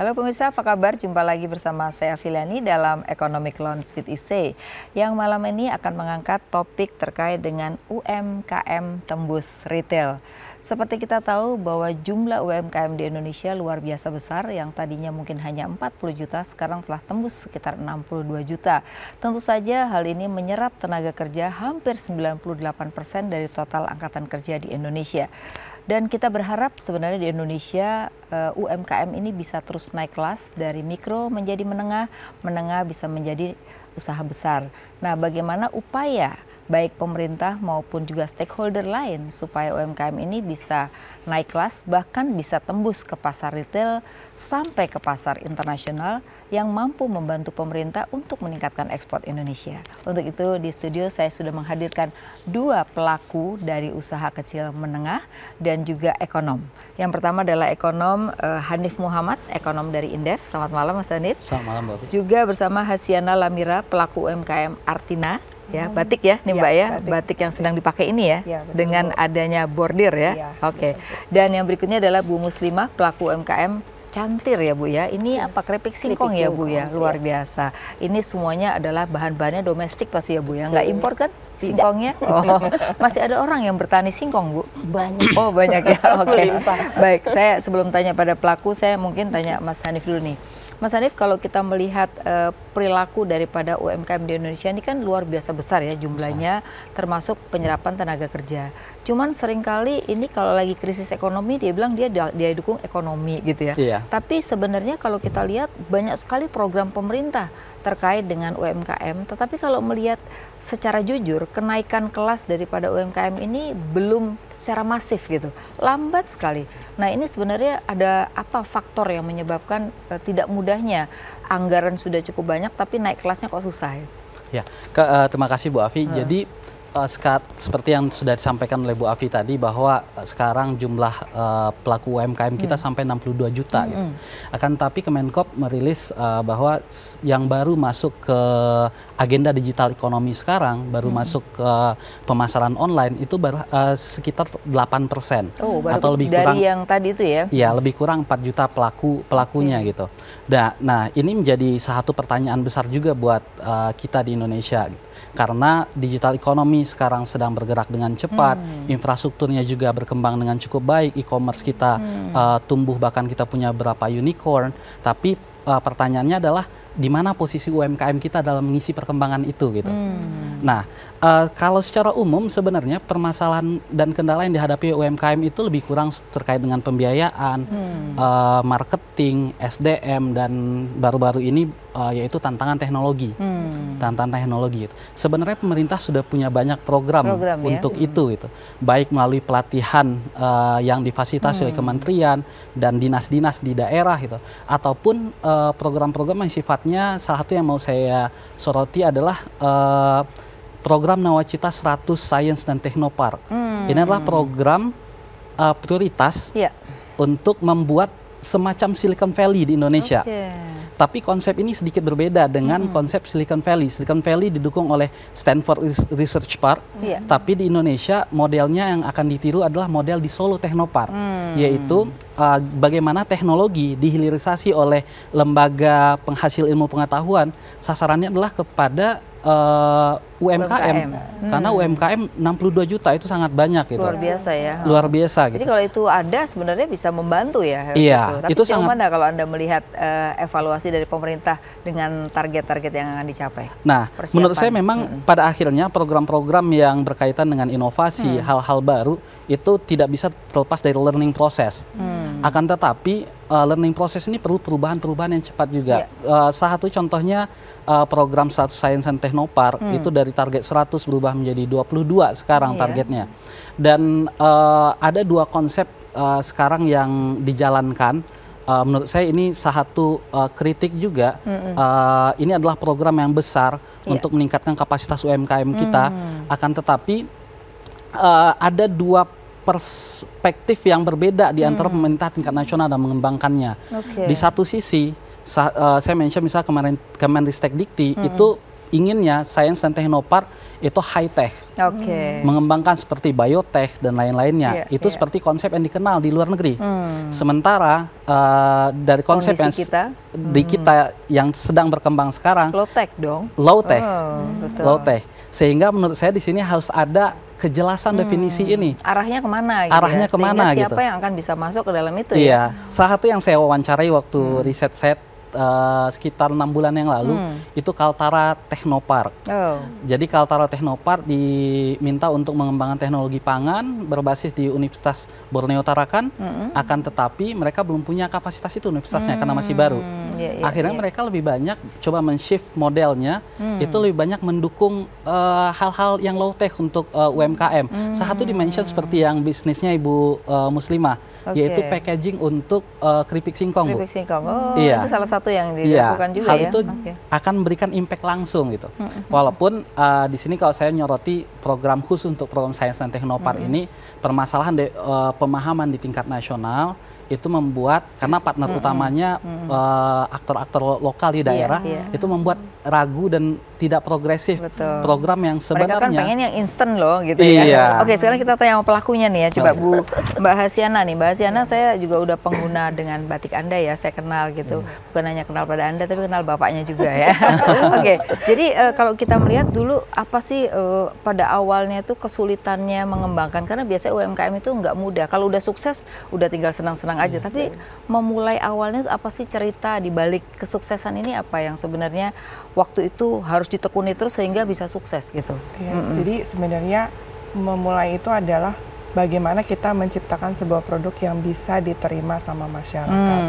Halo pemirsa, apa kabar? Jumpa lagi bersama saya Filiani dalam Economic Lounge with IC yang malam ini akan mengangkat topik terkait dengan UMKM tembus retail. Seperti kita tahu bahwa jumlah UMKM di Indonesia luar biasa besar, yang tadinya mungkin hanya 40 juta, sekarang telah tembus sekitar 62 juta. Tentu saja hal ini menyerap tenaga kerja hampir 98% dari total angkatan kerja di Indonesia. Dan kita berharap sebenarnya di Indonesia UMKM ini bisa terus naik kelas dari mikro menjadi menengah, menengah bisa menjadi usaha besar. Nah, bagaimana upaya baik pemerintah maupun juga stakeholder lain supaya UMKM ini bisa naik kelas, bahkan bisa tembus ke pasar retail sampai ke pasar internasional yang mampu membantu pemerintah untuk meningkatkan ekspor Indonesia. Untuk itu di studio saya sudah menghadirkan dua pelaku dari usaha kecil menengah dan juga ekonom. Yang pertama adalah ekonom Hanif Muhammad, ekonom dari Indef. Selamat malam Mas Hanif. Selamat malam Mbak. Juga bersama Hasyana Lamira, pelaku UMKM Artina. Ya, batik ya nih Mbak ya, batik yang sedang dipakai ini ya, dengan adanya bordir ya. Oke. Dan yang berikutnya adalah Bu Muslimah, pelaku UMKM Cantir ya Bu ya. Ini apa, keripik singkong ya Bu ya, luar biasa. Ini semuanya adalah bahan-bahannya domestik pasti ya Bu ya, nggak impor kan singkongnya? Oh, masih ada orang yang bertani singkong Bu? Banyak. Oh banyak ya, oke. Baik, saya sebelum tanya pada pelaku, saya mungkin tanya Mas Hanif dulu nih. Mas Hanif, kalau kita melihat perilaku daripada UMKM di Indonesia ini kan luar biasa besar ya jumlahnya, termasuk penyerapan tenaga kerja. Cuman seringkali ini kalau lagi krisis ekonomi dia bilang dia dukung ekonomi gitu ya. Iya. Tapi sebenarnya kalau kita lihat banyak sekali program pemerintah terkait dengan UMKM. Tetapi kalau melihat secara jujur kenaikan kelas daripada UMKM ini belum secara masif gitu, lambat sekali. Nah ini sebenarnya ada apa faktor yang menyebabkan tidak mudahnya anggaran sudah cukup banyak tapi naik kelasnya kok susah ya? Ya, terima kasih Bu Afi. Jadi seperti yang sudah disampaikan oleh Bu Afi tadi bahwa sekarang jumlah pelaku UMKM kita sampai 62 juta gitu. Akan tapi Kemenkop merilis bahwa yang baru masuk ke agenda digital ekonomi sekarang, baru masuk ke pemasaran online itu baru sekitar 8%. Oh, baru atau lebih dari kurang yang tadi itu ya? Iya, lebih kurang 4 juta pelakunya gitu. Nah, ini menjadi satu pertanyaan besar juga buat kita di Indonesia gitu. Karena digital ekonomi sekarang sedang bergerak dengan cepat, infrastrukturnya juga berkembang dengan cukup baik, e-commerce kita tumbuh, bahkan kita punya beberapa unicorn. Tapi pertanyaannya adalah di mana posisi UMKM kita dalam mengisi perkembangan itu gitu. Nah, kalau secara umum sebenarnya permasalahan dan kendala yang dihadapi UMKM itu lebih kurang terkait dengan pembiayaan, marketing, SDM, dan baru-baru ini yaitu tantangan teknologi. Tantangan teknologi. Sebenarnya pemerintah sudah punya banyak program untuk itu gitu. Baik melalui pelatihan yang difasilitasi oleh kementerian dan dinas-dinas di daerah gitu, ataupun program-program yang sifatnya, salah satu yang mau saya soroti adalah program Nawacita 100 Science dan Teknopark. Ini adalah program prioritas untuk membuat semacam Silicon Valley di Indonesia. Tapi konsep ini sedikit berbeda dengan konsep Silicon Valley. Silicon Valley didukung oleh Stanford Research Park, tapi di Indonesia modelnya yang akan ditiru adalah model di Solo Technopark, yaitu bagaimana teknologi dihilirisasi oleh lembaga penghasil ilmu pengetahuan, sasarannya adalah kepada UMKM. Karena UMKM 62 juta itu sangat banyak gitu. Luar biasa ya. Luar biasa gitu. Jadi kalau itu ada sebenarnya bisa membantu ya. Iya, gitu. Tapi itu sejauh sangat. mana kalau Anda melihat evaluasi dari pemerintah dengan target-target yang akan dicapai? Nah, menurut saya memang pada akhirnya program-program yang berkaitan dengan inovasi, hal-hal baru itu tidak bisa terlepas dari learning process. Akan tetapi learning process ini perlu perubahan-perubahan yang cepat juga. Salah satu contohnya program 100 Science and Technopark itu dari target 100 berubah menjadi 22 sekarang targetnya. Dan ada dua konsep sekarang yang dijalankan. Menurut saya ini salah satu kritik juga. Ini adalah program yang besar untuk meningkatkan kapasitas UMKM kita. Akan tetapi ada dua perspektif yang berbeda di antara pemerintah tingkat nasional dan mengembangkannya. Di satu sisi, saya mention misalnya Kemendikbud itu inginnya Science and Technopark itu high tech, mengembangkan seperti biotech dan lain-lainnya. Itu seperti konsep yang dikenal di luar negeri. Sementara dari konsep yang di kita yang sedang berkembang sekarang, low tech dong. Low tech, low tech. Sehingga menurut saya di sini harus ada kejelasan definisi ini. Arahnya kemana? Gitu Arahnya ya? kemana? Sehingga siapa gitu. yang akan bisa masuk ke dalam itu ya? Salah satu yang saya wawancarai waktu riset set sekitar 6 bulan yang lalu itu Kaltara Technopark. Jadi Kaltara Technopark diminta untuk mengembangkan teknologi pangan berbasis di Universitas Borneo Tarakan, akan tetapi mereka belum punya kapasitas itu universitasnya karena masih baru. Akhirnya mereka lebih banyak coba men-shift modelnya, itu lebih banyak mendukung hal-hal yang low tech untuk UMKM. Salah satu dimension seperti yang bisnisnya Ibu Muslimah, yaitu packaging untuk keripik singkong, Bu. Keripik singkong. Itu salah satu yang dilakukan juga hal ya. Itu akan memberikan impact langsung gitu. Walaupun di sini kalau saya nyoroti program khusus untuk program Science and Technopark ini, permasalahan pemahaman di tingkat nasional itu membuat, karena partner utamanya aktor-aktor lokal di daerah, itu membuat ragu dan tidak progresif. Program yang sebenarnya. Mereka kan pengen yang instan loh gitu ya. Oke, sekarang kita tanya sama pelakunya nih ya. Coba Mbak Hasiana nih. Mbak Hasiana, saya juga udah pengguna dengan batik Anda ya, saya kenal gitu. Bukan hanya kenal pada Anda, tapi kenal bapaknya juga ya. Oke, jadi kalau kita melihat dulu apa sih pada awalnya itu kesulitannya mengembangkan, karena biasanya UMKM itu nggak mudah. Kalau udah sukses, udah tinggal senang-senang aja. Tapi memulai awalnya apa sih cerita di balik kesuksesan ini, apa yang sebenarnya waktu itu harus ditekuni terus sehingga bisa sukses gitu? Jadi sebenarnya memulai itu adalah bagaimana kita menciptakan sebuah produk yang bisa diterima sama masyarakat.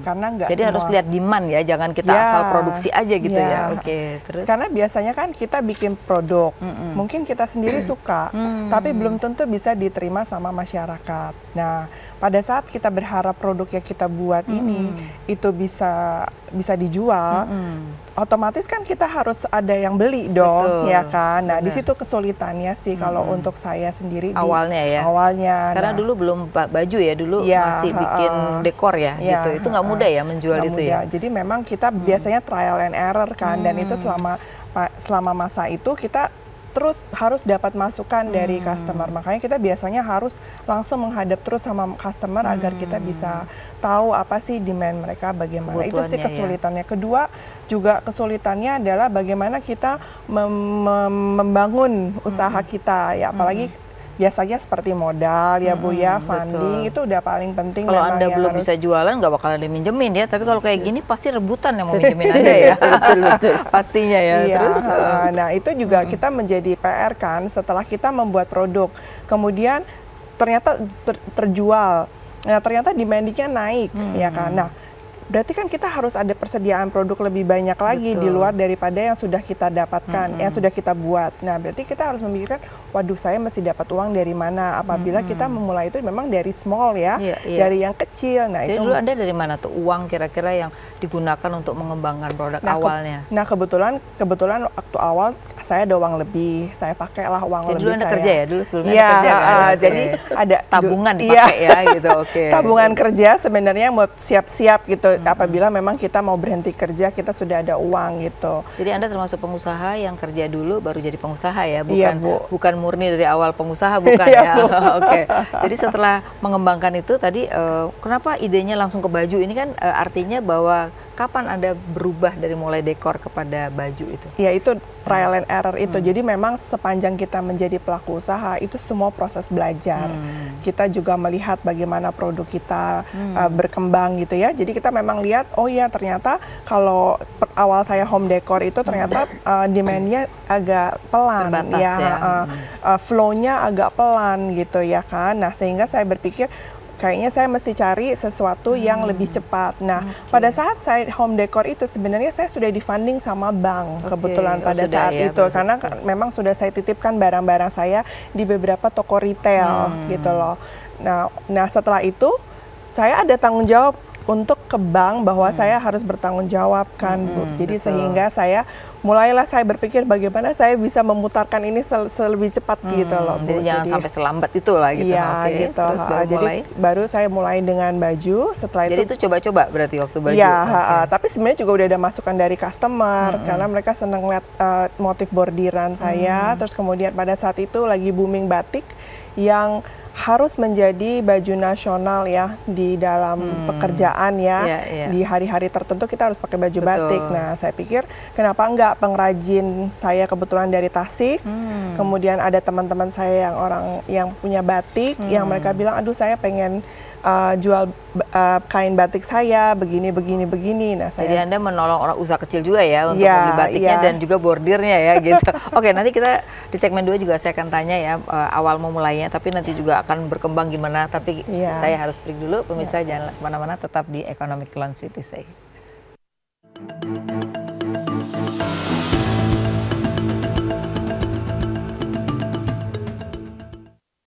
Karena nggak jadi harus lihat demand ya, jangan kita asal produksi aja gitu ya. Oke, terus? Karena biasanya kan kita bikin produk, mungkin kita sendiri suka, tapi belum tentu bisa diterima sama masyarakat. Nah, pada saat kita berharap produk yang kita buat ini itu bisa dijual, otomatis kan kita harus ada yang beli dong, ya kan? Nah, di situ kesulitannya sih kalau untuk saya sendiri awalnya ya. Awalnya. Karena dulu belum baju ya, dulu masih bikin dekor ya, gitu. Itu nggak mudah ya menjual itu ya. Jadi memang kita biasanya trial and error kan, dan itu selama masa itu kita terus harus dapat masukan dari customer. Makanya kita biasanya harus langsung menghadap terus sama customer agar kita bisa tahu apa sih demand mereka, bagaimana. Itu sih kesulitannya. Kedua juga kesulitannya adalah bagaimana kita membangun usaha kita ya, apalagi biasanya seperti modal ya Bu ya, funding itu udah paling penting. Kalau Anda belum bisa jualan nggak bakal ada minjemin ya, tapi kalau kayak gini pasti rebutan yang mau minjemin Anda ya. Pastinya ya. Terus nah itu juga kita menjadi PR kan, setelah kita membuat produk kemudian ternyata terjual, nah ternyata demandnya naik ya kan. Nah berarti kan kita harus ada persediaan produk lebih banyak lagi di luar daripada yang sudah kita dapatkan, yang sudah kita buat. Nah, berarti kita harus memikirkan, waduh saya mesti dapat uang dari mana? Apabila kita memulai itu memang dari small ya, dari yang kecil. Nah, jadi itu dulu Anda dari mana tuh uang kira-kira yang digunakan untuk mengembangkan produk awalnya? Nah, kebetulan waktu awal saya ada uang lebih, saya pakailah uang lebih. Dulu Anda kerja ya, dulu sebelumnya kerja kan? Jadi ada tabungan dipakai ya gitu. Tabungan kerja sebenarnya mau siap-siap gitu. Apabila memang kita mau berhenti kerja, kita sudah ada uang gitu. Jadi Anda termasuk pengusaha yang kerja dulu baru jadi pengusaha ya, bukan murni dari awal pengusaha, bukan ya? Jadi setelah mengembangkan itu tadi, kenapa idenya langsung ke baju? Ini kan artinya bahwa kapan Anda berubah dari mulai dekor kepada baju itu? Ya itu trial and error itu. Jadi memang sepanjang kita menjadi pelaku usaha itu semua proses belajar. Kita juga melihat bagaimana produk kita berkembang gitu ya. Jadi kita memang lihat, oh ya ternyata kalau awal saya home decor itu ternyata demand-nya agak pelan. Terbatas ya. Flow-nya agak pelan gitu ya kan. Nah sehingga saya berpikir, kayaknya saya mesti cari sesuatu yang lebih cepat. Nah, pada saat saya home decor itu sebenarnya saya sudah di-funding sama bank kebetulan pada saat itu. Karena memang sudah saya titipkan barang-barang saya di beberapa toko retail gitu loh. Nah setelah itu saya ada tanggung jawab untuk ke bank bahwa saya harus bertanggung jawab kan, Bu. Jadi betul. sehingga mulailah saya berpikir bagaimana saya bisa memutarkan ini lebih cepat gitu loh, Bu. Jadi jangan sampai selambat itulah gitu. Iya, Oke. gitu. Terus baru Jadi mulai. baru saya mulai dengan baju, setelah Jadi itu coba-coba berarti waktu baju. Iya, Oke. tapi sebenarnya juga udah ada masukan dari customer karena mereka senang lihat motif bordiran saya. Terus kemudian pada saat itu lagi booming batik yang harus menjadi baju nasional ya di dalam pekerjaan ya. Iya. Di hari-hari tertentu kita harus pakai baju Betul. batik. Nah, saya pikir kenapa enggak pengrajin saya kebetulan dari Tasik. Kemudian ada teman-teman saya yang punya batik yang mereka bilang, aduh saya pengen jual kain batik saya begini. Nah, Jadi Anda menolong orang usaha kecil juga ya untuk Iya, membeli batiknya iya. dan juga bordirnya ya gitu. Oke, nanti kita di segmen 2 juga saya akan tanya ya awal memulainya, tapi nanti juga akan berkembang gimana. Tapi Iya. saya harus break dulu, pemirsa jangan kemana-mana, tetap di Economic Lounge with Isay.